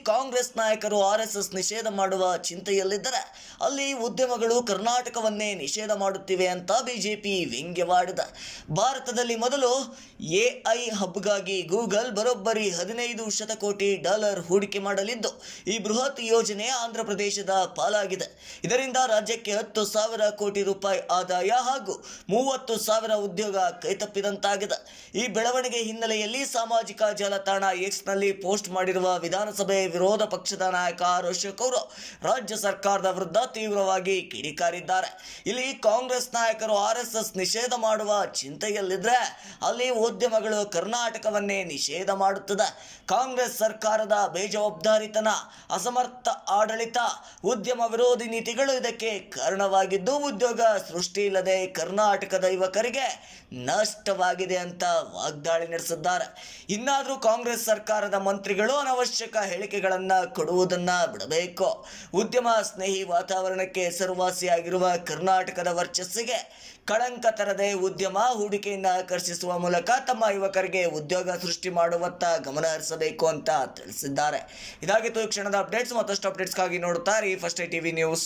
ಕಾಂಗ್ರೆಸ್ ನಾಯಕರು ಆರ್ಎಸ್ಎಸ್ ನಿಷೇಧ ಮಾಡುವ ಚಿಂತೆಯಲ್ಲಿದ್ದರೆ ಅಲ್ಲಿ ಉದ್ಯಮಗಳು ಕರ್ನಾಟಕವನ್ನೇ ನಿಷೇಧ ಮಾಡುತ್ತಿವೆ ಅಂತ ಬಿಜೆಪಿ ವ್ಯಂಗ್ಯವಾಡಿದೆ. ಭಾರತದಲ್ಲಿ ಮೊದಲು ಎಐ ಹಬ್ಗಾಗಿ ಗೂಗಲ್ ಬರೋಬ್ಬರಿ $15 ಶತಕೋಟಿ ಹೂಡಿಕೆ ಮಾಡಲಿದ್ದು, ಈ ಬೃಹತ್ ಯೋಜನೆ ಆಂಧ್ರ ಪ್ರದೇಶದ ಪಾಲಾಗಿದೆ. ಇದರಿಂದ ರಾಜ್ಯಕ್ಕೆ 10,000 ಕೋಟಿ ರೂಪಾಯಿ ಆದಾಯ ಹಾಗೂ 30,000 ಉದ್ಯೋಗ ಕೈತಪ್ಪಿದಂತಾಗಿದೆ. ಈ ಬೆಳವಣಿಗೆ ಹಿನ್ನೆಲೆಯಲ್ಲಿ ಸಾಮಾಜಿಕ ಜಾಲತಾಣ ಎಕ್ಸ್ನಲ್ಲಿ ಪೋಸ್ಟ್ ಮಾಡಿರುವ ವಿಧಾನಸಭೆ ವಿರೋಧ ಪಕ್ಷದ ನಾಯಕ ಆರ್ ಅಶೋಕ್ ಅವರು ರಾಜ್ಯ ಸರ್ಕಾರದ ವಿರುದ್ಧ ತೀವ್ರವಾಗಿ ಕಿಡಿಕಾರಿದ್ದಾರೆ. ಇಲ್ಲಿ ಕಾಂಗ್ರೆಸ್ ನಾಯಕರು ಆರ್ಎಸ್ಎಸ್ ನಿಷೇಧ ಮಾಡುವ ಚಿಂತೆಯಲ್ಲಿದ್ದರೆ ಅಲ್ಲಿ ಉದ್ಯಮಗಳು ಕರ್ನಾಟಕವನ್ನೇ ನಿಷೇಧ ಮಾಡುತ್ತದೆ. ಕಾಂಗ್ರೆಸ್ ಸರ್ಕಾರದ ಬೇಜವಾಬ್ದಾರಿತನ, ಅಸಮರ್ಥ ಆಡಳಿತ, ಉದ್ಯಮ ವಿರೋಧಿ ನೀತಿಗಳು ಇದಕ್ಕೆ ಕಾರಣವಾಗಿದ್ದು ಉದ್ಯೋಗ ಸೃಷ್ಟಿ ಇಲ್ಲದೆ ಕರ್ನಾಟಕದ ಯುವಕರಿಗೆ ನಷ್ಟವಾಗಿದೆ ಅಂತ ವಾಗ್ದಾಳಿ ನಡೆಸಿದ್ದಾರೆ. ಇನ್ನಾದರೂ ಕಾಂಗ್ರೆಸ್ ಸರ್ಕಾರದ ಮಂತ್ರಿಗಳು ಅನವಶ್ಯಕ ಹೇಳಿಕೆಗಳನ್ನು ಕೊಡುವುದನ್ನು ಬಿಡಬೇಕು. ಉದ್ಯಮ ಸ್ನೇಹಿ ವಾತಾವರಣಕ್ಕೆ ಹೆಸರುವಾಸಿಯಾಗಿರುವ ಕರ್ನಾಟಕದ ವರ್ಚಸ್ಸಿಗೆ ಕಳಂಕ ತರದೆ ಉದ್ಯಮ ಹೂಡಿಕೆಯನ್ನು ಆಕರ್ಷಿಸುವ ಮೂಲಕ ತಮ್ಮ ಯುವಕರಿಗೆ ಉದ್ಯೋಗ ಸೃಷ್ಟಿ ಮಾಡುವತ್ತ ಗಮನ ಹರಿಸಬೇಕು ಅಂತ ತಿಳಿಸಿದ್ದಾರೆ. ಇದಾಗಿತ್ತು ಈ ಕ್ಷಣದ ಅಪ್ಡೇಟ್ಸ್. ಮತ್ತಷ್ಟು ಅಪ್ಡೇಟ್ಸ್ಗಾಗಿ ನೋಡುತ್ತಾರೆ ಫಸ್ಟ್ ಟಿವಿ ನ್ಯೂಸ್.